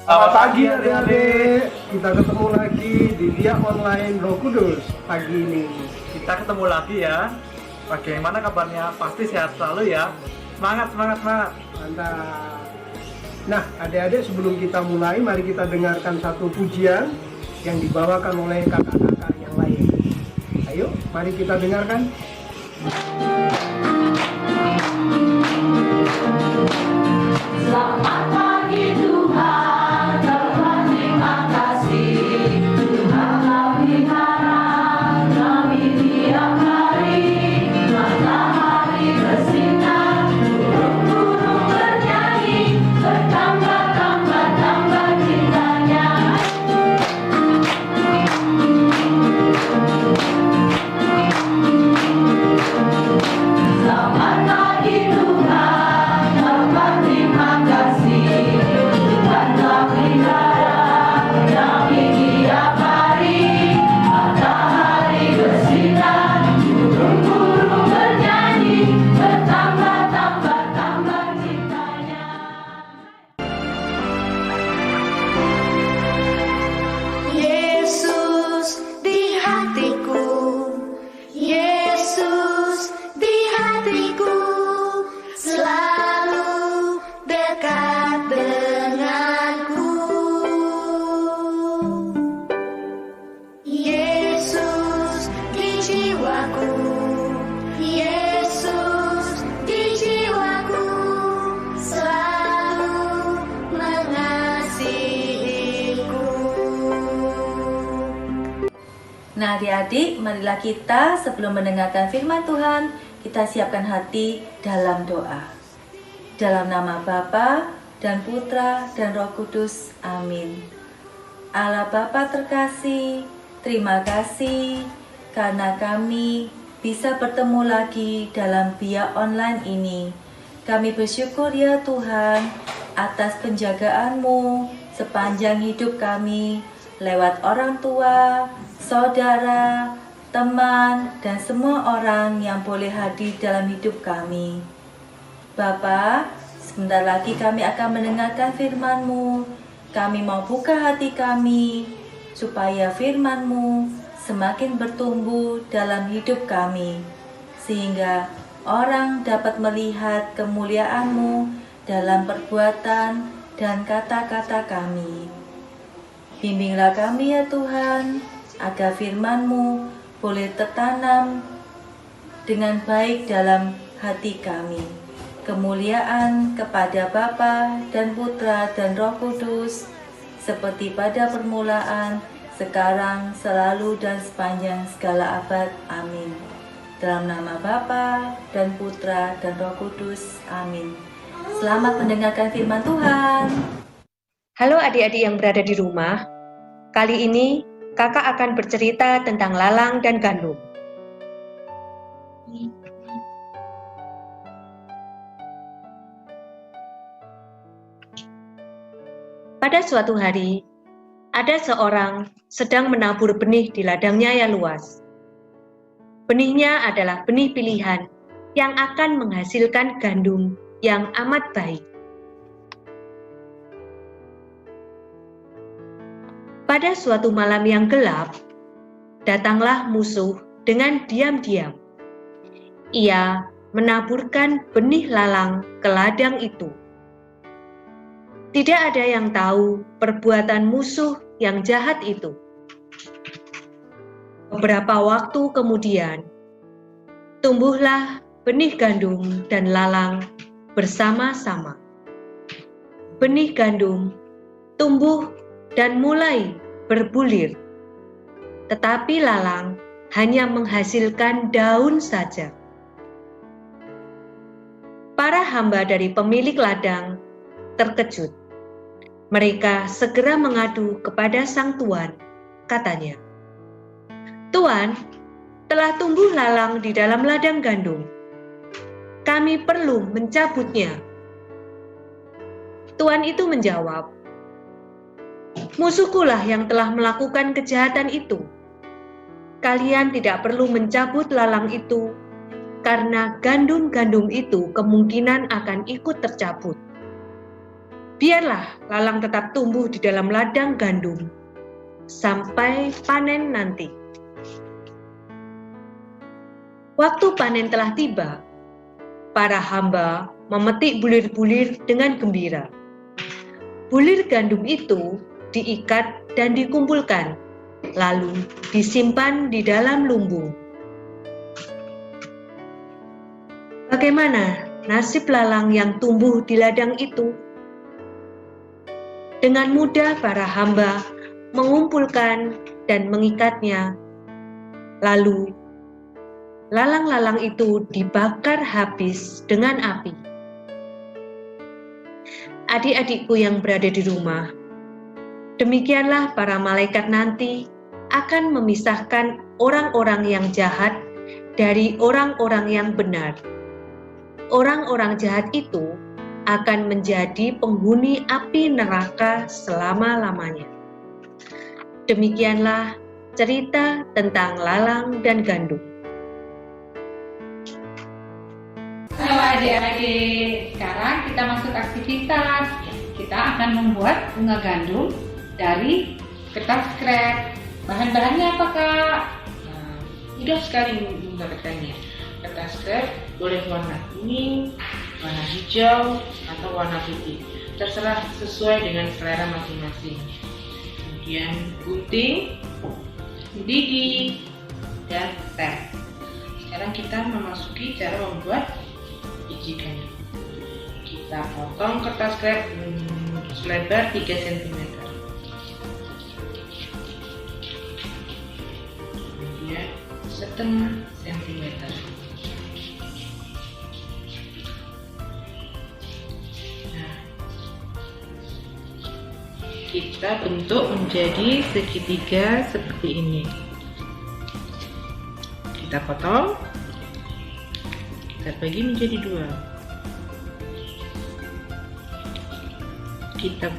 Selamat pagi adik-adik. Kita ketemu lagi di Via Online Roh Kudus pagi ini. Kita ketemu lagi ya. Bagaimana kabarnya? Pasti sehat selalu ya. Semangat, semangat, semangat. Mantap. Nah, adik-adik, sebelum kita mulai, mari kita dengarkan satu pujian yang dibawakan oleh kakak-kakak yang lain. Ayo, mari kita dengarkan. Selamat pagi Tuhan, Tuhan terima kasih. Tuhan kami harap, kami tiap hari. Matahari bersinar, burung-burung bernyanyi, bertambah-tambah cintanya. Selamat pagi Tuhan, Tuhan terima kasih. Tuhan telah pelihara kami tiap hari. Matahari bersinar, burung-burung bernyanyi, bertambah-tambah cintanya. Yesus di hatiku, Yesus di hatiku, selalu dekat denganku. Yesus di jiwaku, Yesus di jiwaku, selalu mengasihiku. Nah adik-adik, marilah kita sebelum mendengarkan firman Tuhan, kita siapkan hati dalam doa. Dalam nama Bapa dan Putra dan Roh Kudus, amin. Allah Bapa terkasih, terima kasih karena kami bisa bertemu lagi dalam Via Online ini. Kami bersyukur ya Tuhan atas penjagaan-Mu sepanjang hidup kami, lewat orang tua, saudara, teman, dan semua orang yang boleh hadir dalam hidup kami. Bapa, sebentar lagi kami akan mendengarkan firman-Mu. Kami mau buka hati kami, supaya firman-Mu semakin bertumbuh dalam hidup kami, sehingga orang dapat melihat kemuliaan-Mu dalam perbuatan dan kata-kata kami. Bimbinglah kami ya Tuhan, agar firman-Mu boleh tertanam dengan baik dalam hati kami. Kemuliaan kepada Bapa dan Putra dan Roh Kudus, seperti pada permulaan, sekarang, selalu, dan sepanjang segala abad. Amin. Dalam nama Bapa dan Putra dan Roh Kudus. Amin. Selamat mendengarkan firman Tuhan. Halo adik-adik yang berada di rumah. Kali ini kakak akan bercerita tentang lalang dan gandum. Pada suatu hari, ada seorang sedang menabur benih di ladangnya yang luas. Benihnya adalah benih pilihan yang akan menghasilkan gandum yang amat baik. Pada suatu malam yang gelap, datanglah musuh dengan diam-diam. Ia menaburkan benih lalang ke ladang itu. Tidak ada yang tahu perbuatan musuh yang jahat itu. Beberapa waktu kemudian, tumbuhlah benih gandum dan lalang bersama-sama. Benih gandum tumbuh dan mulai berbulir, tetapi lalang hanya menghasilkan daun saja. Para hamba dari pemilik ladang terkejut. Mereka segera mengadu kepada sang tuan. Katanya, "Tuan, telah tumbuh lalang di dalam ladang gandum. Kami perlu mencabutnya." Tuan itu menjawab, "Musuhkulah yang telah melakukan kejahatan itu. Kalian tidak perlu mencabut lalang itu, karena gandum-gandum itu kemungkinan akan ikut tercabut." Biarlah lalang tetap tumbuh di dalam ladang gandum sampai panen nanti. Waktu panen telah tiba, para hamba memetik bulir-bulir dengan gembira. Bulir gandum itu diikat dan dikumpulkan, lalu disimpan di dalam lumbung. Bagaimana nasib lalang yang tumbuh di ladang itu? Dengan mudah para hamba mengumpulkan dan mengikatnya, lalu lalang-lalang itu dibakar habis dengan api. Adik-adikku yang berada di rumah, demikianlah para malaikat nanti akan memisahkan orang-orang yang jahat dari orang-orang yang benar. Orang-orang jahat itu akan menjadi penghuni api neraka selama-lamanya. Demikianlah cerita tentang lalang dan gandum. Halo adik-adik, sekarang kita masuk aktivitas. Kita akan membuat bunga gandum dari kertas krep. Bahan-bahannya apa, Kak? Nah, mudah sekali mendapatkannya. Kertas krep boleh warna kuning, warna hijau, atau warna putih. Terserah sesuai dengan selera masing-masing. Kemudian gunting, gigi, dan teh. Sekarang kita memasuki cara membuat biji gandum. Kita potong kertas krep selebar 3 cm. Kemudian setengah cm. Nah, kita bentuk menjadi segitiga seperti ini. Kita potong, kita bagi menjadi 2. Kita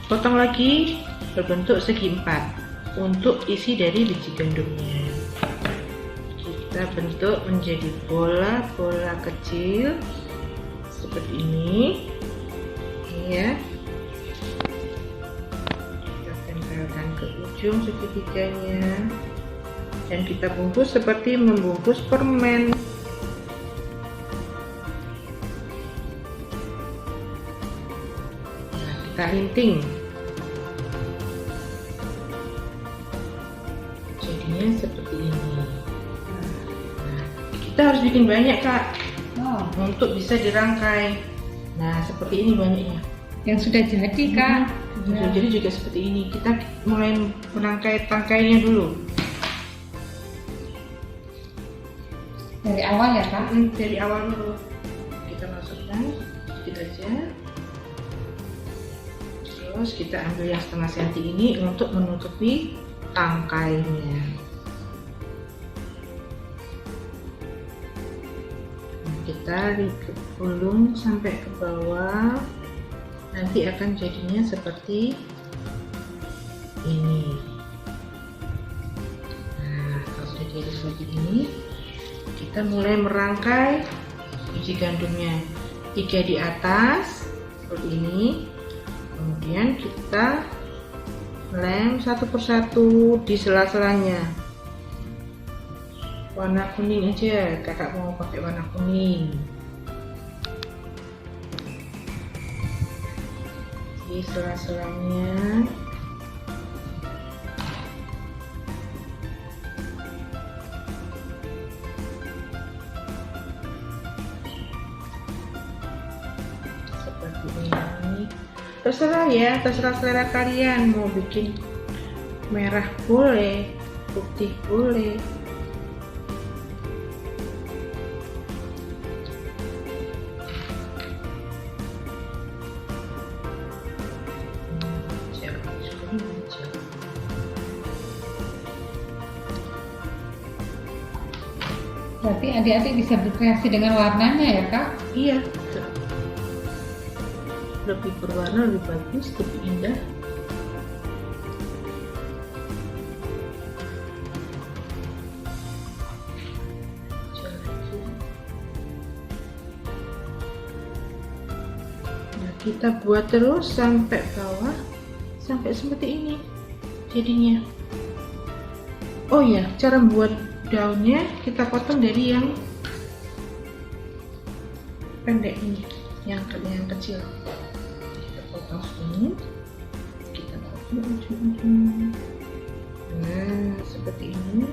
potong lagi berbentuk segi 4 untuk isi dari biji gandumnya. Kita bentuk menjadi bola-bola kecil seperti ini, ya. Kita tempelkan ke ujung segitiganya dan kita bungkus seperti membungkus permen. Kita linting, jadinya seperti ini. Nah, kita harus bikin banyak, Kak, untuk bisa dirangkai. Nah, seperti ini banyaknya. Yang sudah jadi, Kak. Bisa jadi juga seperti ini. Kita mulai merangkai tangkainya dulu. Dari awal ya, Kak? Dari awal dulu. Kita masukkan sedikit aja. Terus kita ambil yang setengah senti ini untuk menutupi tangkainya. Nah, kita gulung sampai ke bawah. Nanti akan jadinya seperti ini. Nah, kalau sudah jadi seperti ini, kita mulai merangkai biji gandumnya. 3 di atas seperti ini. Kemudian kita lem satu persatu di sela-selanya. Warna kuning aja, kakak mau pakai warna kuning. Di sela-selanya. Seperti ini. Terserah ya, terserah selera kalian, mau bikin merah boleh, putih boleh. Berarti adik-adik bisa berkreasi dengan warnanya ya, Kak? Iya, lebih berwarna, lebih bagus, lebih indah. Nah, kita buat terus sampai bawah, sampai seperti ini jadinya. Oh ya, cara buat daunnya kita potong dari yang pendek ini, yang kecil. Kita potong sini, kita potong ujung-ujung. Nah, seperti ini.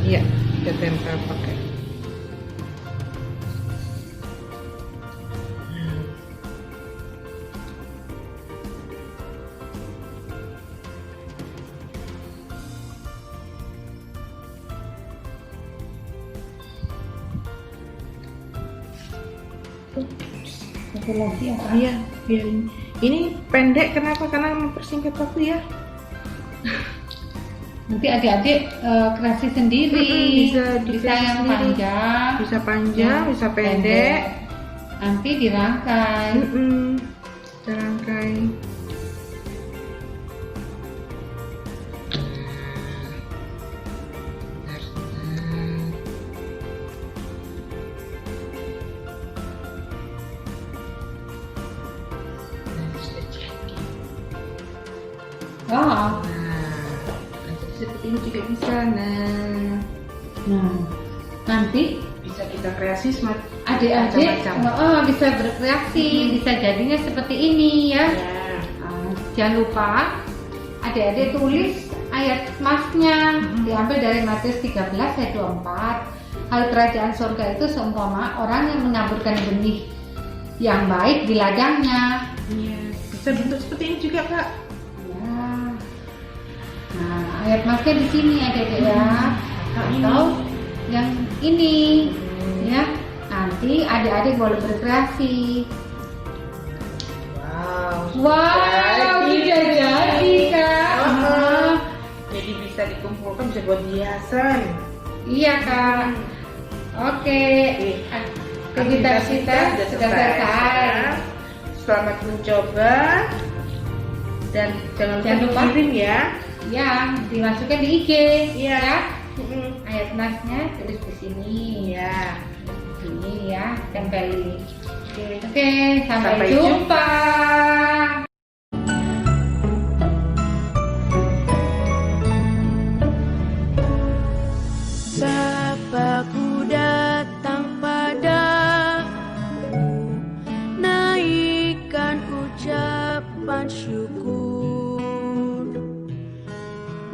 Iya, kita tempel pakai. Satu lagi apa? Iya, biar ini pendek. Kenapa? Karena mempersingkat waktu ya. Nanti adik-adik kreasi sendiri. Bisa dikreasi yang sendiri. panjang, Bisa panjang, bisa pendek. Nanti dirangkai. Kita rangkai. Wow. Seperti ini juga bisa. Nah, nanti Bisa kita kreasi smart adik-adik macam-macam. bisa berkreasi, bisa jadinya seperti ini ya. Ya. Jangan lupa adik-adik tulis ayat masnya, diambil dari Matius 13 ayat 24. Hal kerajaan surga itu seumpama orang yang menaburkan benih yang baik di ladangnya. Iya. Bisa bentuk seperti ini juga, Kak. Ya. Nah, ayat masnya di sini adik-adik ya. Atau yang ini ya. Nanti adik-adik boleh berkreasi. Wow, bisa jadi Kak. Jadi bisa dikumpulkan, bisa buat hiasan. Iya Kak. Oke. Aktivitas kita sudah selesai. Selamat mencoba dan jangan lupa kirim ya. Ya, dimasukkan di IG. Iya. Ya. Ayat masnya tulis di sini. Ya. Ini ya, tempelin. Oke, sampai Sampai jumpa. Bapakku datang padamu, naikkan ucapan syukur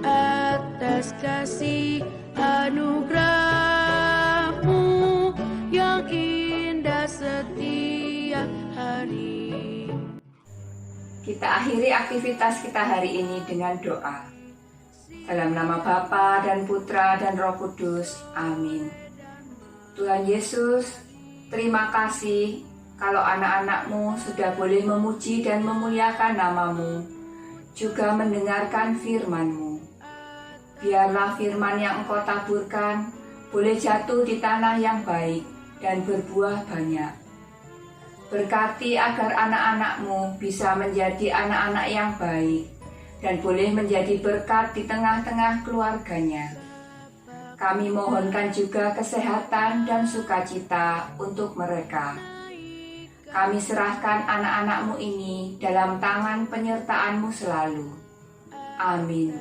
atas kasih anugerahmu yang indah setiap hari. Kita akhiri aktivitas kita hari ini dengan doa. Dalam nama Bapa dan Putra dan Roh Kudus. Amin. Tuhan Yesus, terima kasih kalau anak-anak-Mu sudah boleh memuji dan memuliakan nama-Mu, juga mendengarkan firman-Mu. Biarlah firman yang Engkau taburkan boleh jatuh di tanah yang baik dan berbuah banyak. Berkati agar anak-anak-Mu bisa menjadi anak-anak yang baik dan boleh menjadi berkat di tengah-tengah keluarganya. Kami mohonkan juga kesehatan dan sukacita untuk mereka. Kami serahkan anak-anak-Mu ini dalam tangan penyertaan-Mu selalu. Amin.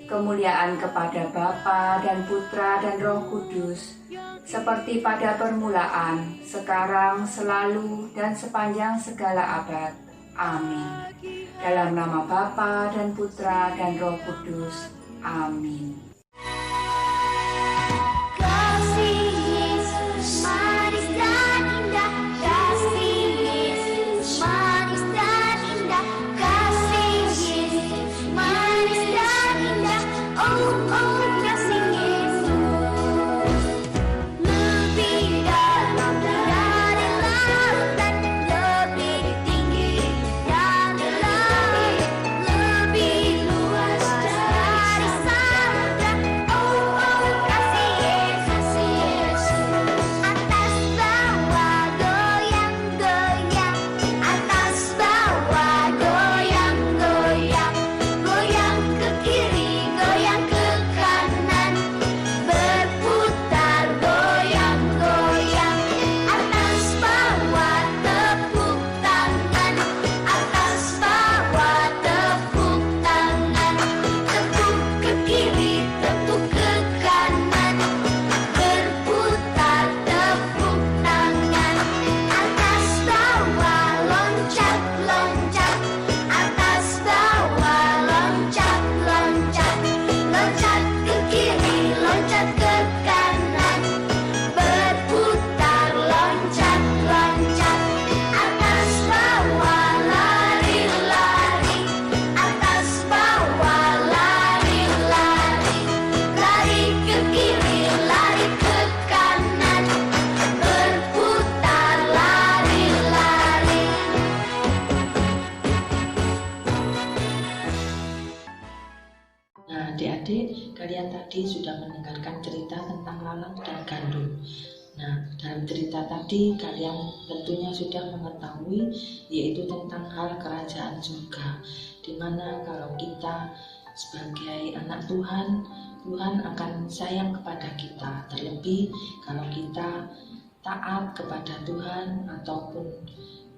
Kemuliaan kepada Bapa dan Putra dan Roh Kudus, seperti pada permulaan, sekarang, selalu, dan sepanjang segala abad. Amin. Dalam nama Bapa dan Putra dan Roh Kudus. Amin. Kasih Yesus manis dan indah, kasih Yesus manis dan indah, kasih Yesus manis dan indah, oh kasih Yesus lebih dalam dari lautan, lebih tinggi dari langit, lebih luas dari samudra. Nah, adik-adik, kalian tadi sudah mendengarkan cerita tentang lalang dan gandum. Nah, dalam cerita tadi kalian tentunya sudah mengetahui yaitu tentang hal kerajaan surga, di mana kalau kita sebagai anak Tuhan, Tuhan akan sayang kepada kita. Terlebih kalau kita taat kepada Tuhan ataupun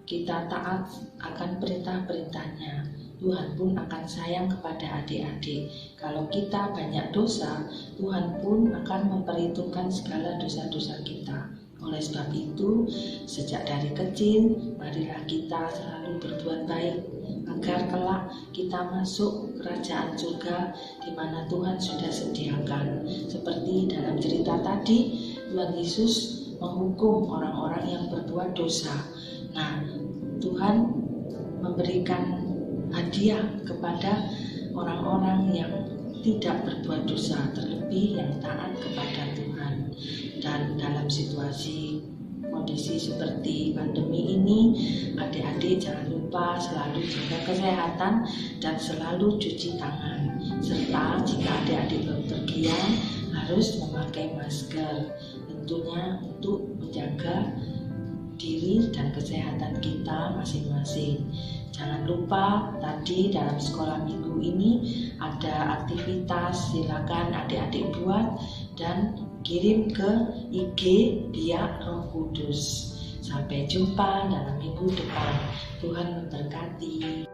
kita taat akan perintah-perintahnya, Tuhan pun akan sayang kepada adik-adik. Kalau kita banyak dosa, Tuhan pun akan memperhitungkan segala dosa-dosa kita. Oleh sebab itu, sejak dari kecil, marilah kita selalu berbuat baik, agar kelak kita masuk kerajaan surga di mana Tuhan sudah sediakan. Seperti dalam cerita tadi, Tuhan Yesus menghukum orang-orang yang berbuat dosa. Nah, Tuhan memberikan hadiah kepada orang-orang yang tidak berbuat dosa, terlebih yang taat kepada Tuhan. Dan dalam situasi kondisi seperti pandemi ini, adik-adik jangan lupa selalu jaga kesehatan dan selalu cuci tangan. Serta jika adik-adik bepergian harus memakai masker, tentunya untuk menjaga diri dan kesehatan kita masing-masing. Jangan lupa tadi dalam sekolah minggu ini ada aktivitas, silakan adik-adik buat dan kirim ke IG Biak Roh Kudus. Sampai jumpa dalam minggu depan. Tuhan memberkati.